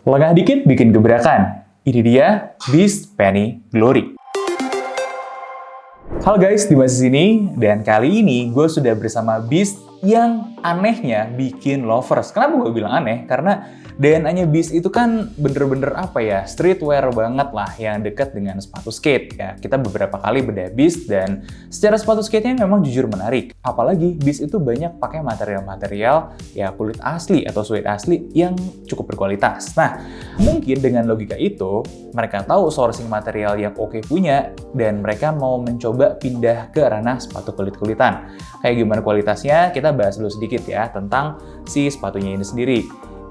Lengah dikit bikin gebrakan. Ini dia Beast Penny Glory. Halo guys, Dimas di sini dan kali ini gue sudah bersama Beast yang anehnya bikin lovers. Kenapa gue bilang aneh? Karena DNA-nya Beast itu kan bener-bener streetwear banget lah yang dekat dengan sepatu skate. Ya, kita beberapa kali bedah Beast dan secara sepatu skate-nya memang jujur menarik. Apalagi Beast itu banyak pakai material-material ya kulit asli atau suede asli yang cukup berkualitas. Nah, mungkin dengan logika itu mereka tahu sourcing material yang oke punya dan mereka mau mencoba pindah ke ranah sepatu kulit-kulitan. Kayak gimana kualitasnya? Kita bahas dulu sedikit ya tentang si sepatunya ini sendiri.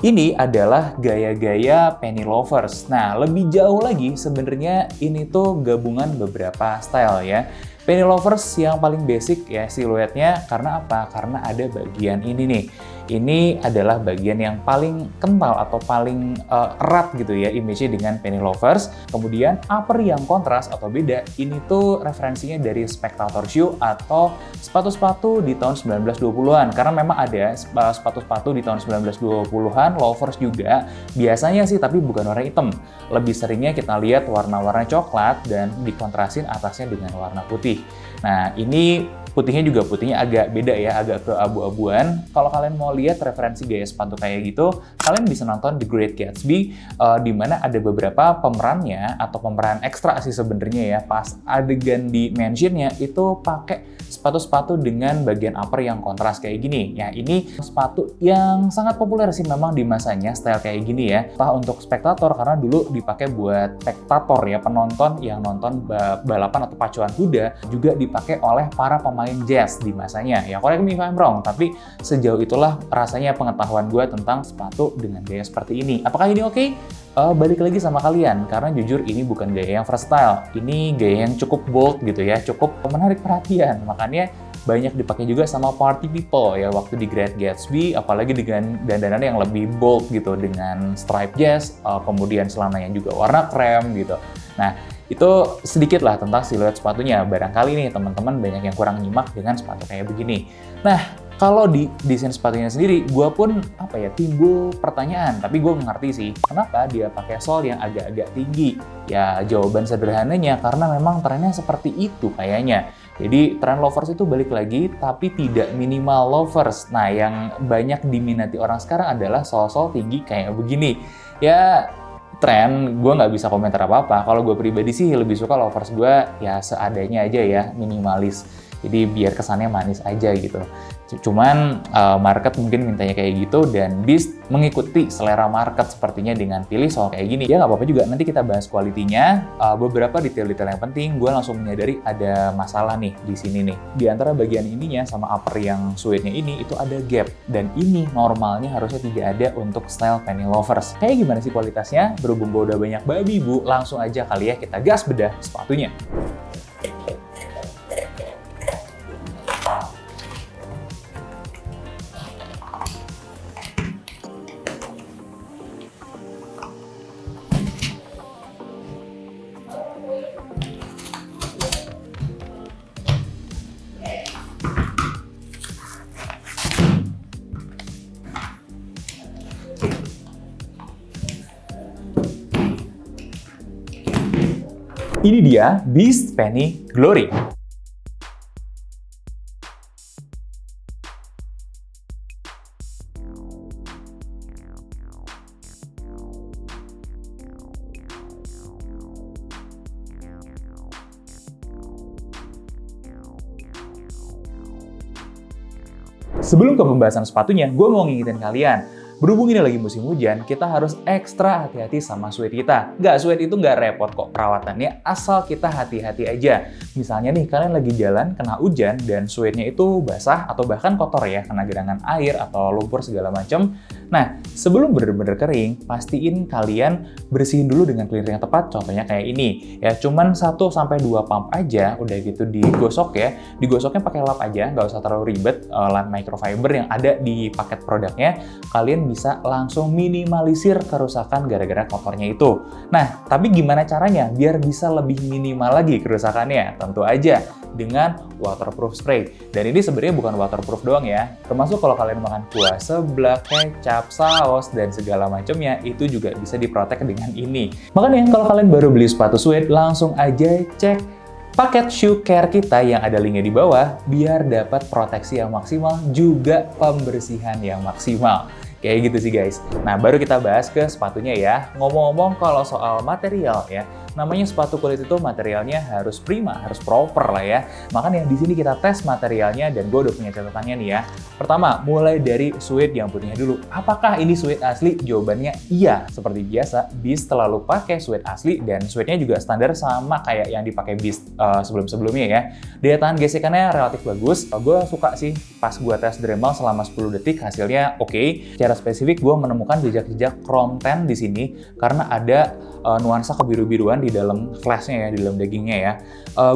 Ini adalah gaya-gaya penny lovers. Nah, lebih jauh lagi sebenarnya ini tuh gabungan beberapa style ya. Penny lovers yang paling basic ya siluetnya, karena apa? Karena ada bagian ini nih. Ini adalah bagian yang paling kental atau paling erat gitu ya image-nya dengan penny lovers. Kemudian upper yang kontras atau beda, ini tuh referensinya dari Spectator Shoe atau sepatu-sepatu di tahun 1920-an. Karena memang ada sepatu-sepatu di tahun 1920-an, lovers juga. Biasanya sih tapi bukan warna hitam. Lebih seringnya kita lihat warna-warna coklat dan dikontrasin atasnya dengan warna putih. Nah, ini putihnya agak beda ya, agak ke abu-abuan. Kalau kalian mau lihat referensi gaya sepatu kayak gitu, kalian bisa nonton The Great Gatsby, di mana ada beberapa pemerannya atau pemeran ekstra sih sebenarnya ya. Pas adegan di mansionnya itu pakai sepatu-sepatu dengan bagian upper yang kontras kayak gini. Ya, ini sepatu yang sangat populer sih memang di masanya, style kayak gini ya. Entah untuk spektator, karena dulu dipakai buat spektator ya, penonton yang nonton balapan atau pacuan kuda, juga dipakai oleh para pemain jazz di masanya. Ya, correct me if I'm wrong, tapi sejauh itulah rasanya pengetahuan gue tentang sepatu dengan gaya seperti ini. Apakah ini oke? Balik lagi sama kalian, karena jujur ini bukan gaya yang versatile. Ini gaya yang cukup bold gitu ya, cukup menarik perhatian. Makanya banyak dipakai juga sama party people ya waktu di Great Gatsby, apalagi dengan dandanan yang lebih bold gitu, dengan stripe jazz, kemudian celananya juga warna krem gitu. Nah, itu sedikit lah tentang siluet sepatunya. Barangkali nih teman-teman banyak yang kurang nyimak dengan sepatu kayak begini. Nah, kalau di desain sepatunya sendiri, gue pun timbul pertanyaan. Tapi gue mengerti sih, kenapa dia pakai sol yang agak-agak tinggi. Ya, jawaban sederhananya karena memang trennya seperti itu kayaknya. Jadi, tren lovers itu balik lagi, tapi tidak minimal lovers. Nah, yang banyak diminati orang sekarang adalah sol-sol tinggi kayak begini. Ya, tren, gue nggak bisa komentar apa-apa. Kalau gue pribadi sih lebih suka lovers gue ya seadanya aja ya, minimalis. Jadi biar kesannya manis aja gitu. Cuman market mungkin mintanya kayak gitu dan Beast mengikuti selera market sepertinya dengan pilih soal kayak gini. Ya nggak apa-apa juga, nanti kita bahas kualitinya. Beberapa detail-detail yang penting, gue langsung menyadari ada masalah nih di sini nih. Di antara bagian ininya sama upper yang suede-nya ini itu ada gap. Dan ini normalnya harusnya tidak ada untuk style penny lovers. Kayak gimana sih kualitasnya? Berhubung gue udah banyak babi bu, langsung aja kali ya kita gas bedah sepatunya. Ini dia Beast Penny Glory. Sebelum ke pembahasan sepatunya, gue mau ngingetin kalian. Berhubung ini lagi musim hujan, kita harus ekstra hati-hati sama suede kita. Suede itu nggak repot kok perawatannya, asal kita hati-hati aja. Misalnya nih, kalian lagi jalan, kena hujan, dan suede-nya itu basah atau bahkan kotor ya, kena genangan air atau lumpur segala macam. Nah, sebelum bener-bener kering, pastiin kalian bersihin dulu dengan cleaner yang tepat, contohnya kayak ini. Ya, cuman 1-2 pump aja, udah gitu digosok ya. Digosoknya pakai lap aja, nggak usah terlalu ribet. Lap microfiber yang ada di paket produknya, kalian bisa langsung minimalisir kerusakan gara-gara kotornya itu. Nah, tapi gimana caranya biar bisa lebih minimal lagi kerusakannya? Tentu aja dengan waterproof spray. Dan ini sebenarnya bukan waterproof doang ya, termasuk kalau kalian makan kuah seblak, kecap, saus, dan segala macamnya, itu juga bisa diprotek dengan ini. Makanya kalau kalian baru beli sepatu suede, langsung aja cek paket shoe care kita yang ada linknya di bawah, biar dapat proteksi yang maksimal, juga pembersihan yang maksimal. Kayak gitu sih guys. Nah, baru kita bahas ke sepatunya ya. Ngomong-ngomong kalau soal material ya, namanya sepatu kulit itu materialnya harus prima, harus proper lah ya. Makanya di sini kita tes materialnya dan gue udah punya catatannya nih ya. Pertama, mulai dari suede yang putihnya dulu. Apakah ini suede asli? Jawabannya iya. Seperti biasa, Beast selalu pakai suede asli dan suede-nya juga standar sama kayak yang dipakai Beast sebelum-sebelumnya ya. Daya tahan gesekannya relatif bagus. Gue suka sih pas gue tes Dremel selama 10 detik hasilnya oke. Secara spesifik gue menemukan jejak-jejak chrome 10 di sini karena ada nuansa kebiru-biruan di dalam flashnya ya, di dalam dagingnya ya.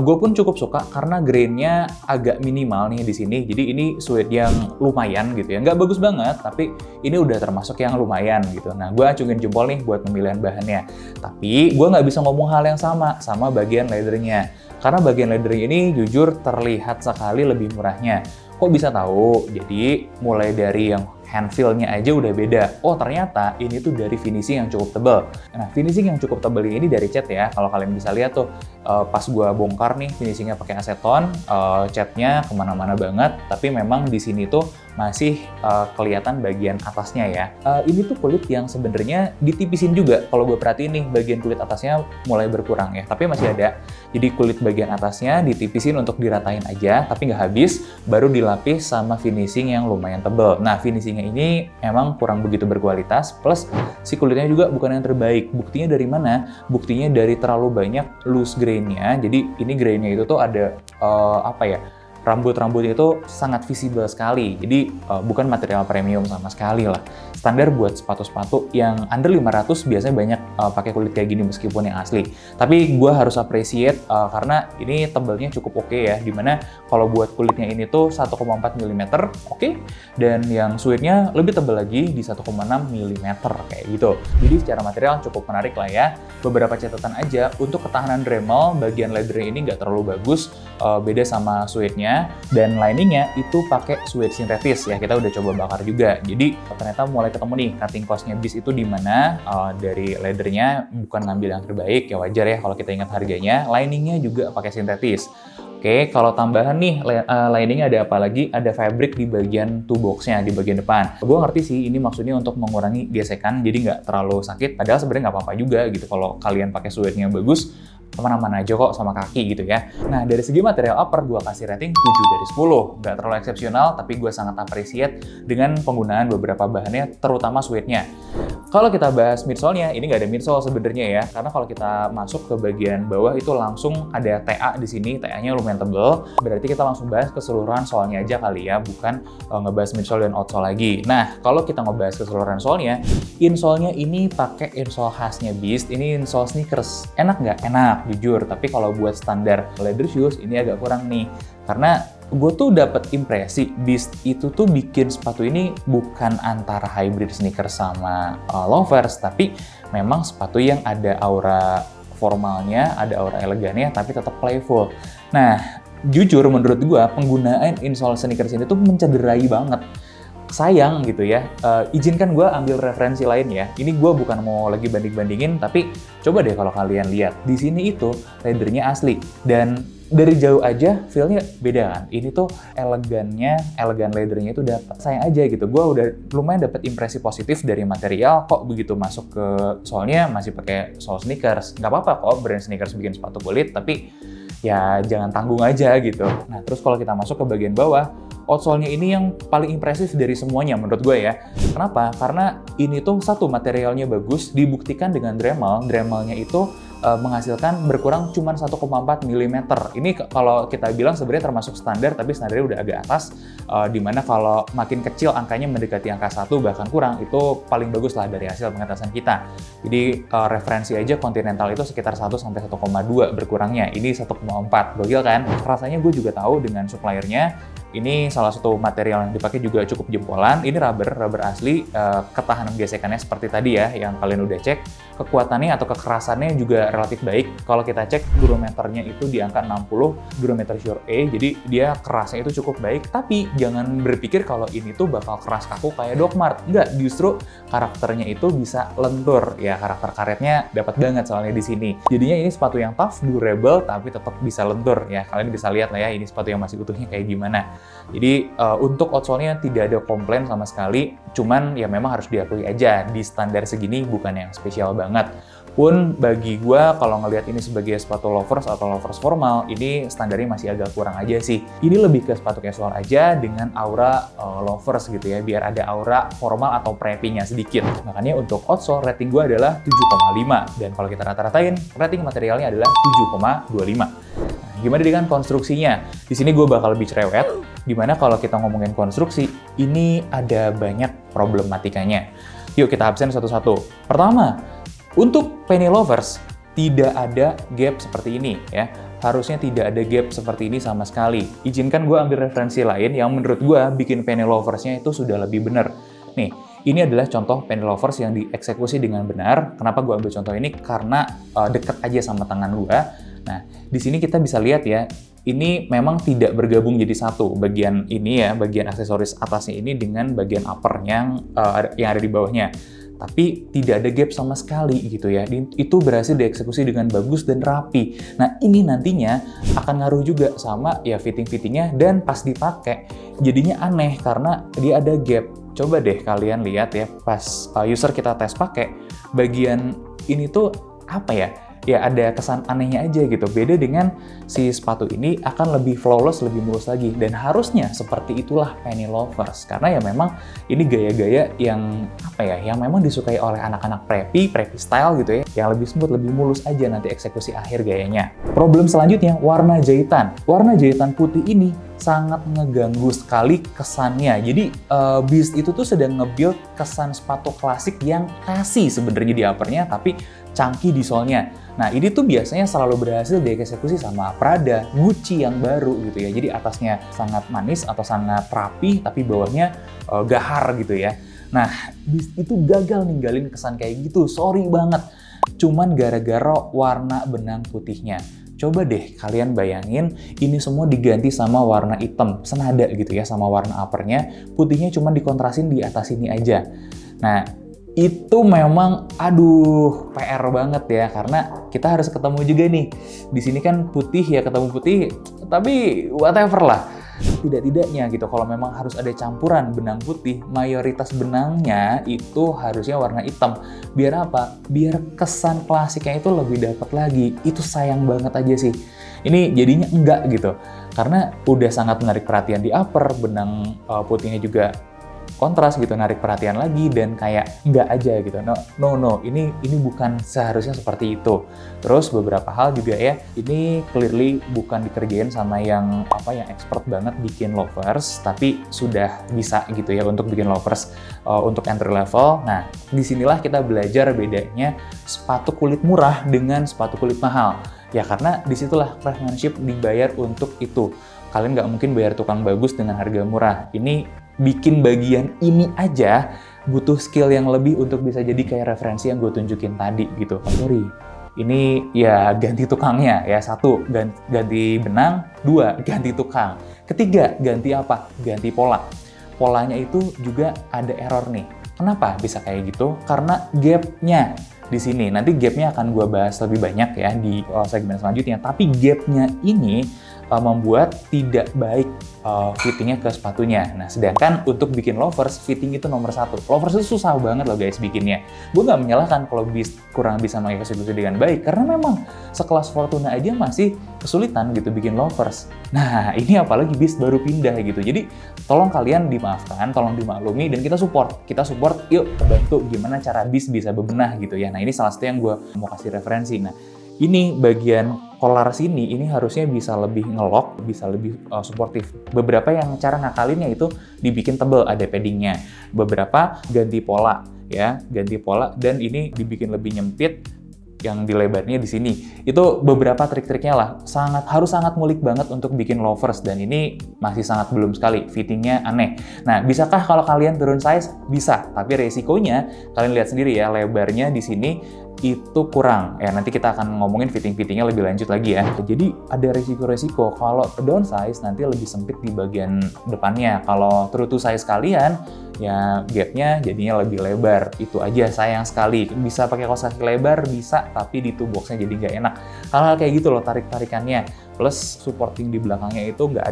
Gue pun cukup suka karena grainnya agak minimal nih di sini. Jadi ini suede yang lumayan gitu ya. Nggak bagus banget, tapi ini udah termasuk yang lumayan gitu. Nah, gue acungin jempol nih buat pemilihan bahannya. Tapi gue nggak bisa ngomong hal yang sama bagian leathernya. Karena bagian leathernya ini jujur terlihat sekali lebih murahnya. Kok bisa tahu? Jadi mulai dari yang hand feel-nya aja udah beda. Oh, ternyata ini tuh dari finishing yang cukup tebal. Nah, finishing yang cukup tebal ini dari cat ya. Kalau kalian bisa lihat tuh, pas gua bongkar nih finishingnya pakai aseton, catnya kemana-mana banget. Tapi memang di sini tuh masih kelihatan bagian atasnya ya. Ini tuh kulit yang sebenarnya ditipisin juga. Kalau gue perhatiin nih, bagian kulit atasnya mulai berkurang ya. Tapi masih ada. Jadi kulit bagian atasnya ditipisin untuk diratain aja, tapi nggak habis. Baru dilapis sama finishing yang lumayan tebal. Nah, finishing ini emang kurang begitu berkualitas, plus si kulitnya juga bukan yang terbaik. Buktinya dari mana? Buktinya dari terlalu banyak loose grain-nya. Jadi ini grain-nya itu tuh ada rambut-rambutnya itu sangat visible sekali. Jadi bukan material premium sama sekali lah. Standar buat sepatu-sepatu yang under 500 biasanya banyak pakai kulit kayak gini meskipun yang asli. Tapi gue harus appreciate karena ini tebalnya cukup oke ya. Dimana kalau buat kulitnya ini tuh 1,4 mm oke. Dan yang suede-nya lebih tebal lagi di 1,6 mm kayak gitu. Jadi secara material cukup menarik lah ya. Beberapa catatan aja, untuk ketahanan Dremel bagian leather ini nggak terlalu bagus. Beda sama suede-nya. Dan liningnya itu pakai suede sintetis ya, kita udah coba bakar juga. Jadi ternyata mulai ketemu nih cutting cost-nya Beast itu di mana. Dari leathernya bukan ngambil yang terbaik, ya wajar ya kalau kita ingat harganya. Liningnya juga pakai sintetis. Oke, kalau tambahan nih liningnya ada apa lagi? Ada fabric di bagian toe box-nya, di bagian depan. Gue ngerti sih ini maksudnya untuk mengurangi gesekan, jadi nggak terlalu sakit. Padahal sebenarnya nggak apa-apa juga gitu kalau kalian pakai suede-nya bagus. Kemana-mana aja kok sama kaki gitu ya. Nah, dari segi material upper gue kasih rating 7 dari 10. Nggak terlalu eksepsional, tapi gue sangat appreciate dengan penggunaan beberapa bahannya, terutama suede-nya. Kalau kita bahas midsole-nya, ini nggak ada midsole sebenarnya ya. Karena kalau kita masuk ke bagian bawah itu langsung ada TA di sini, TA-nya lumayan tebel. Berarti kita langsung bahas keseluruhan sole-nya aja kali ya, bukan ngebahas midsole dan outsole lagi. Nah, kalau kita ngebahas keseluruhan sole-nya, insole-nya ini pakai insole khasnya Beast. Ini insole sneakers. Enak nggak? Enak, jujur. Tapi kalau buat standar leather shoes, ini agak kurang nih. Karena gue tuh dapat impresi Beast itu tuh bikin sepatu ini bukan antara hybrid sneakers sama loafers, tapi memang sepatu yang ada aura formalnya, ada aura elegannya, tapi tetap playful. Nah, jujur menurut gue penggunaan insole sneakers ini tuh mencederai banget. Sayang gitu ya, izinkan gue ambil referensi lain ya. Ini gue bukan mau lagi banding-bandingin, tapi coba deh kalau kalian lihat. Di sini itu leathernya asli, dan dari jauh aja feel-nya beda kan. Ini tuh elegan leathernya itu dapat. Sayang aja gitu, gue udah lumayan dapat impresi positif dari material, kok begitu masuk ke sole-nya masih pakai sole sneakers. Nggak apa-apa kok brand sneakers bikin sepatu kulit, tapi ya jangan tanggung aja gitu. Nah, terus kalau kita masuk ke bagian bawah, outsole-nya ini yang paling impresif dari semuanya menurut gue ya. Kenapa? Karena ini tuh satu, materialnya bagus, dibuktikan dengan Dremel. Dremelnya itu menghasilkan berkurang cuma 1,4 mm. Ini kalau kita bilang sebenarnya termasuk standar, tapi standarnya udah agak atas. Dimana kalau makin kecil angkanya mendekati angka 1 bahkan kurang, itu paling bagus lah dari hasil pengetesan kita. Jadi referensi aja Continental itu sekitar 1 sampai 1,2 berkurangnya. Ini 1,4, gokil kan? Rasanya gue juga tahu dengan suppliernya, Ini salah satu material yang dipakai juga cukup jempolan. Ini rubber asli, ketahanan gesekannya seperti tadi ya, yang kalian udah cek. Kekuatannya atau kekerasannya juga relatif baik. Kalau kita cek durometernya itu di angka 60, durometer Shure A, jadi dia kerasnya itu cukup baik. Tapi jangan berpikir kalau ini tuh bakal keras kaku kayak Dogmart. Enggak, justru karakternya itu bisa lentur. Ya, karakter karetnya dapat banget soalnya di sini. Jadinya ini sepatu yang tough, durable, tapi tetap bisa lentur. Ya, kalian bisa lihat lah ya, ini sepatu yang masih utuhnya kayak gimana. Jadi untuk outsole-nya tidak ada komplain sama sekali, cuman ya memang harus diakui aja di standar segini bukan yang spesial banget. Pun bagi gua kalau ngelihat ini sebagai sepatu loafers atau loafers formal, ini standarnya masih agak kurang aja sih. Ini lebih ke sepatu casual aja dengan aura loafers gitu ya, biar ada aura formal atau preppy-nya sedikit. Makanya untuk outsole rating gua adalah 7,5 dan kalau kita rata-ratain rating materialnya adalah 7,25. Gimana dengan konstruksinya? Di sini gue bakal lebih cerewet, dimana kalau kita ngomongin konstruksi, ini ada banyak problematikanya. Yuk kita absen satu-satu. Pertama, untuk penny loafers, tidak ada gap seperti ini ya. Harusnya tidak ada gap seperti ini sama sekali. Izinkan gue ambil referensi lain yang menurut gue bikin penny loafers-nya itu sudah lebih benar. Nih, ini adalah contoh penny loafers yang dieksekusi dengan benar. Kenapa gue ambil contoh ini? Karena deket aja sama tangan gue. Nah, di sini kita bisa lihat ya, ini memang tidak bergabung jadi satu. Bagian ini ya, bagian aksesoris atasnya ini dengan bagian upper yang ada di bawahnya. Tapi tidak ada gap sama sekali gitu ya. Itu berhasil dieksekusi dengan bagus dan rapi. Nah, ini nantinya akan ngaruh juga sama ya fitting-fittingnya dan pas dipakai jadinya aneh karena dia ada gap. Coba deh kalian lihat ya, pas user kita tes pakai, bagian ini tuh apa ya? Ya ada kesan anehnya aja gitu. Beda dengan si sepatu ini akan lebih flawless, lebih mulus lagi. Dan harusnya seperti itulah penny loafers. Karena ya memang ini gaya-gaya yang apa ya, yang memang disukai oleh anak-anak preppy style gitu ya. Yang lebih smooth, lebih mulus aja nanti eksekusi akhir gayanya. Problem selanjutnya, warna jahitan. Warna jahitan putih ini sangat ngeganggu sekali kesannya. Jadi Beast itu tuh sedang nge-build kesan sepatu klasik yang classy sebenarnya di uppernya, tapi chunky di sole-nya. Nah, ini tuh biasanya selalu berhasil dieksekusi sama Prada, Gucci yang baru gitu ya. Jadi atasnya sangat manis atau sangat rapi, tapi bawahnya gahar gitu ya. Nah, Beast itu gagal ninggalin kesan kayak gitu, sorry banget. Cuman gara-gara warna benang putihnya. Coba deh kalian bayangin, ini semua diganti sama warna hitam, senada gitu ya sama warna uppernya, putihnya cuma dikontrasin di atas ini aja. Nah, itu memang aduh PR banget ya, karena kita harus ketemu juga nih. Di sini kan putih ya, ketemu putih, tapi whatever lah. Tidak-tidaknya gitu, kalau memang harus ada campuran benang putih, mayoritas benangnya itu harusnya warna hitam. Biar apa? Biar kesan klasiknya itu lebih dapat lagi. Itu sayang banget aja sih. Ini jadinya enggak gitu. Karena udah sangat menarik perhatian di upper, benang putihnya juga kontras gitu, narik perhatian lagi, dan kayak enggak aja gitu. No, ini bukan seharusnya seperti itu. Terus beberapa hal juga ya, ini clearly bukan dikerjain sama yang expert banget bikin loafers, tapi sudah bisa gitu ya untuk bikin loafers untuk entry level. Nah, disinilah kita belajar bedanya sepatu kulit murah dengan sepatu kulit mahal. Ya karena disitulah craftsmanship dibayar untuk itu. Kalian nggak mungkin bayar tukang bagus dengan harga murah. Ini bikin bagian ini aja butuh skill yang lebih untuk bisa jadi kayak referensi yang gue tunjukin tadi gitu. Sorry, ini ya ganti tukangnya ya. 1, ganti benang. 2, ganti tukang. 3, ganti apa? Ganti pola. Polanya itu juga ada error nih. Kenapa bisa kayak gitu? Karena gapnya di sini. Nanti gapnya akan gue bahas lebih banyak ya di segmen selanjutnya. Tapi gapnya ini membuat tidak baik fittingnya ke sepatunya. Nah, sedangkan untuk bikin loafers, fitting itu nomor 1. Loafers itu susah banget loh guys bikinnya. Gue nggak menyalahkan kalau kurang bisa mengeksekusi dengan baik, karena memang sekelas Fortuna aja masih kesulitan gitu bikin loafers. Nah, ini apalagi Beast baru pindah gitu. Jadi, tolong kalian dimaafkan, tolong dimaklumi, dan kita support. Yuk, bantu gimana cara Beast bisa bebenah gitu ya. Nah, ini salah satu yang gue mau kasih referensi. Nah, ini bagian collar sini, ini harusnya bisa lebih ngelock, bisa lebih suportif. Beberapa yang cara ngakalinnya itu dibikin tebel, ada paddingnya. Beberapa ganti pola, ya, ganti pola, dan ini dibikin lebih nyempit, yang dilebarnya di sini. Itu beberapa trik-triknya lah. Harus sangat ngulik banget untuk bikin loafers, dan ini masih sangat belum sekali. Fittingnya aneh. Nah, bisakah kalau kalian turun size? Bisa, tapi resikonya kalian lihat sendiri ya, lebarnya di sini itu kurang. Ya, nanti kita akan ngomongin fitting-fittingnya lebih lanjut lagi ya. Jadi ada resiko-resiko kalau downsize nanti lebih sempit di bagian depannya. Kalau true to size kalian, ya gapnya jadinya lebih lebar. Itu aja, sayang sekali. Bisa pakai kaos kaki lebar, bisa, tapi di two boxnya jadi nggak enak. Hal-hal kayak gitu loh tarik-tarikannya. Plus supporting di belakangnya itu nggak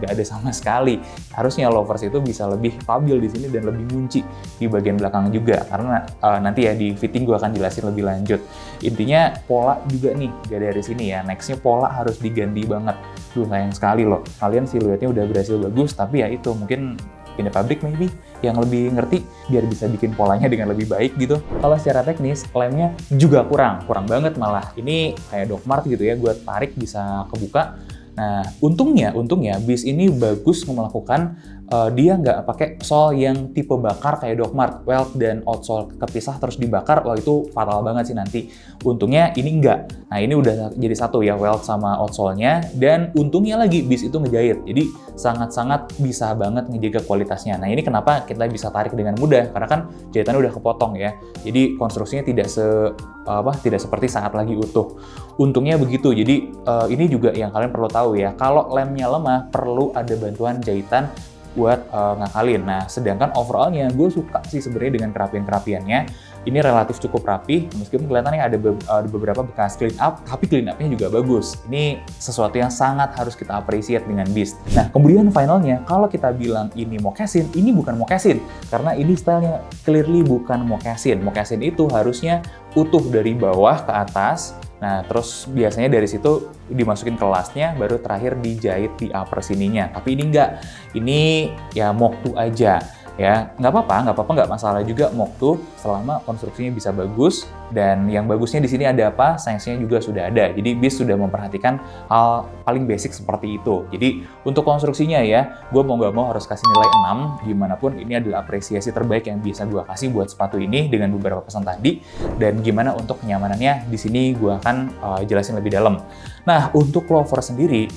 ada sama sekali. Harusnya loafers itu bisa lebih stabil di sini dan lebih ngunci di bagian belakang juga. Karena nanti ya di fitting gue akan jelasin lebih lanjut. Intinya pola juga nih, gak dari sini ya. Nextnya pola harus diganti banget. Duh, sayang sekali loh. Kalian siluetnya udah berhasil bagus, tapi ya itu mungkin pindah pabrik maybe yang lebih ngerti biar bisa bikin polanya dengan lebih baik gitu. Kalau secara teknis, lemnya juga kurang banget malah. Ini kayak Dogmart gitu ya, gue tarik bisa kebuka. Nah, untungnya bis ini bagus melakukan dia nggak pakai sol yang tipe bakar kayak Dogmart, weld dan outsole kepisah terus dibakar. Wah, itu fatal banget sih nanti. Untungnya ini nggak. Nah, ini udah jadi satu ya, weld sama outsole-nya, dan untungnya lagi bis itu ngejahit. Jadi sangat-sangat bisa banget ngejaga kualitasnya. Nah, ini kenapa kita bisa tarik dengan mudah, karena kan jahitannya udah kepotong ya. Jadi konstruksinya tidak seperti saat lagi utuh. Untungnya begitu. Jadi ini juga yang kalian perlu tahu ya. Kalau lemnya lemah, perlu ada bantuan jahitan buat ngakalin. Nah, sedangkan overallnya gue suka sih sebenarnya dengan kerapian-kerapiannya. Ini relatif cukup rapi, meskipun kelihatannya ada beberapa bekas clean up, tapi clean up-nya juga bagus. Ini sesuatu yang sangat harus kita appreciate dengan Beast. Nah, kemudian finalnya, kalau kita bilang ini moccasin, ini bukan moccasin. Karena ini stylenya clearly bukan moccasin. Moccasin itu harusnya utuh dari bawah ke atas. Nah, terus biasanya dari situ dimasukin ke lastnya, baru terakhir dijahit di upper sininya. Tapi ini enggak. Ini ya mock to aja. Ya, nggak apa-apa, nggak masalah juga mock to selama konstruksinya bisa bagus. Dan yang bagusnya di sini ada apa? Sainsnya juga sudah ada. Jadi Beast sudah memperhatikan hal paling basic seperti itu. Jadi untuk konstruksinya ya, gue mau nggak mau harus kasih nilai 6. Gimana pun ini adalah apresiasi terbaik yang bisa gue kasih buat sepatu ini dengan beberapa pesan tadi. Dan gimana untuk kenyamanannya, di sini gue akan jelasin lebih dalam. Nah, untuk loafer sendiri,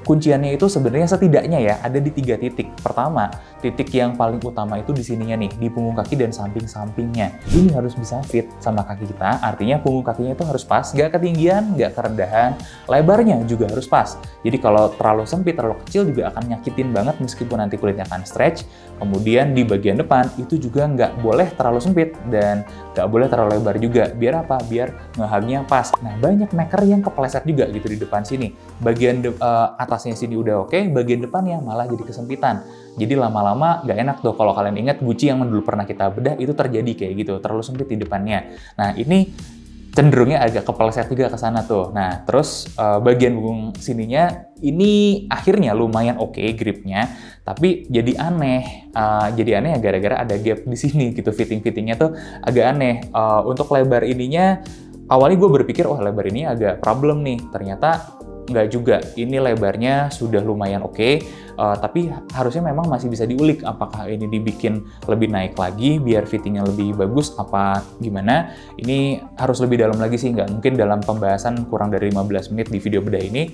kunciannya itu sebenarnya setidaknya ya ada di 3 titik. Pertama, titik yang paling utama itu di sininya nih, di punggung kaki dan samping-sampingnya. Ini harus bisa fit sama kaki kita, artinya punggung kakinya itu harus pas, nggak ketinggian, nggak kerendahan, lebarnya juga harus pas. Jadi kalau terlalu sempit, terlalu kecil juga akan nyakitin banget meskipun nanti kulitnya akan stretch. Kemudian di bagian depan itu juga nggak boleh terlalu sempit dan nggak boleh terlalu lebar juga. Biar apa? Biar ngehamnya pas. Nah, banyak maker yang kepleset juga gitu di depan sini. Bagian atasnya sini udah oke, bagian depannya malah jadi kesempitan. Jadi lama-lama nggak enak tuh. Kalau kalian ingat Gucci yang dulu pernah kita bedah itu terjadi kayak gitu, terlalu sempit di depannya. Nah, ini cenderungnya agak kepeleset juga ke sana tuh. Nah, terus bagian punggung sininya ini akhirnya lumayan oke gripnya, tapi jadi aneh. Jadi aneh ya gara-gara ada gap di sini gitu. Fitting-fittingnya tuh agak aneh. Untuk lebar ininya, awalnya gue berpikir, oh lebar ini agak problem nih. Ternyata nggak juga, ini lebarnya sudah lumayan oke, tapi harusnya memang masih bisa diulik apakah ini dibikin lebih naik lagi biar fittingnya lebih bagus apa gimana. Ini harus lebih dalam lagi sih, nggak mungkin dalam pembahasan kurang dari 15 menit di video bedah ini.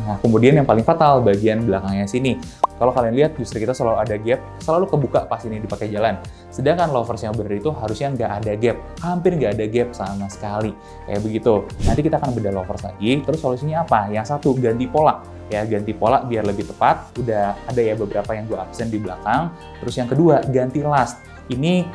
Nah, kemudian yang paling fatal bagian belakangnya sini. Kalau kalian lihat justru kita selalu ada gap, selalu kebuka pas ini dipakai jalan. Sedangkan loafers yang bener itu harusnya nggak ada gap, hampir nggak ada gap sama sekali. Kayak begitu. Nanti kita akan bedah loafers lagi, terus solusinya apa? Yang satu, ganti pola. Ya, ganti pola biar lebih tepat. Udah ada ya beberapa yang gue absen di belakang. Terus yang kedua, ganti last. Ini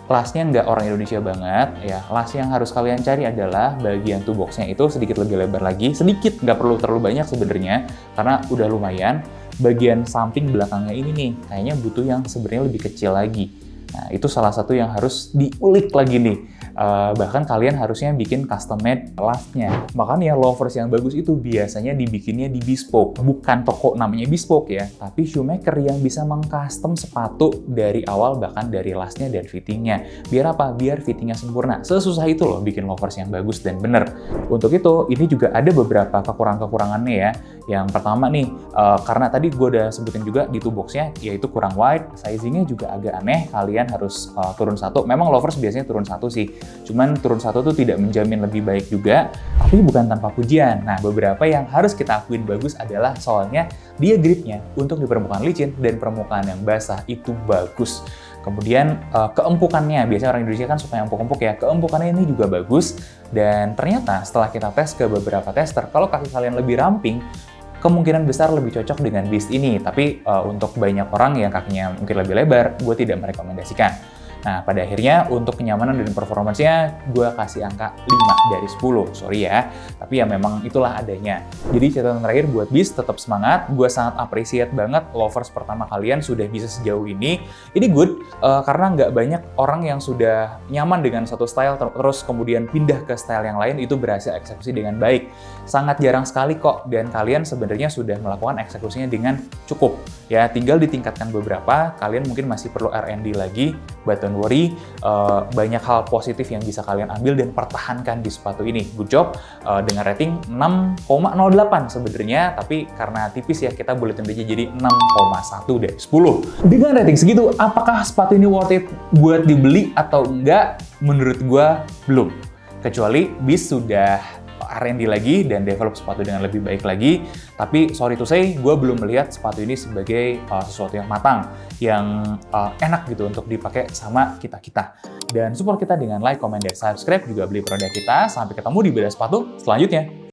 lastnya nggak orang Indonesia banget ya. Last yang harus kalian cari adalah bagian two box-nya itu sedikit lebih lebar lagi. Sedikit, nggak perlu terlalu banyak sebenarnya, karena udah lumayan. Bagian samping belakangnya ini nih, kayaknya butuh yang sebenarnya lebih kecil lagi. Nah, itu salah satu yang harus diulik lagi nih. Bahkan kalian harusnya bikin custom made lastnya. Makanya loafers yang bagus itu biasanya dibikinnya di bespoke. Bukan toko namanya bespoke ya, tapi shoemaker yang bisa mengcustom sepatu dari awal, bahkan dari lastnya dan fittingnya. Biar apa? Biar fittingnya sempurna. Sesusah itu loh bikin loafers yang bagus dan bener. Untuk itu, ini juga ada beberapa kekurangan-kekurangannya ya. Yang pertama nih, karena tadi gue udah sebutin juga di two box-nya, yaitu kurang wide, sizingnya juga agak aneh, kalian harus turun satu. Memang loafers biasanya turun satu sih, Cuman turun satu tuh tidak menjamin lebih baik juga, tapi bukan tanpa pujian. Nah, beberapa yang harus kita akuin bagus adalah soalnya dia gripnya untuk di permukaan licin dan permukaan yang basah itu bagus. Kemudian keempukannya, biasanya orang Indonesia kan suka yang empuk-empuk ya, keempukannya ini juga bagus. Dan ternyata setelah kita tes ke beberapa tester, kalau kaki kalian lebih ramping, kemungkinan besar lebih cocok dengan Beast ini. Tapi untuk banyak orang yang kakinya mungkin lebih lebar, gue tidak merekomendasikan. Nah, pada akhirnya untuk kenyamanan dan performance-nya, gue kasih angka 5 dari 10. Sorry ya, tapi ya memang itulah adanya. Jadi catatan terakhir buat Beast, tetap semangat. Gue sangat appreciate banget lovers pertama kalian sudah bisa sejauh ini. Ini good, karena nggak banyak orang yang sudah nyaman dengan satu style, terus kemudian pindah ke style yang lain, itu berhasil eksekusi dengan baik. Sangat jarang sekali kok, dan kalian sebenarnya sudah melakukan eksekusinya dengan cukup. Ya, tinggal ditingkatkan beberapa, kalian mungkin masih perlu R&D lagi, but don't worry, banyak hal positif yang bisa kalian ambil dan pertahankan di sepatu ini. Good job, dengan rating 6,08 sebenarnya, tapi karena tipis ya, kita boleh tembaknya jadi 6,1 dari 10. Dengan rating segitu, apakah sepatu ini worth it buat dibeli atau enggak? Menurut gua belum. Kecuali Beast sudah R&D lagi dan develop sepatu dengan lebih baik lagi. Tapi sorry to say, gue belum melihat sepatu ini sebagai sesuatu yang matang, yang enak gitu untuk dipakai sama kita-kita. Dan support kita dengan like, comment, dan subscribe, juga beli produk kita. Sampai ketemu di beda sepatu selanjutnya.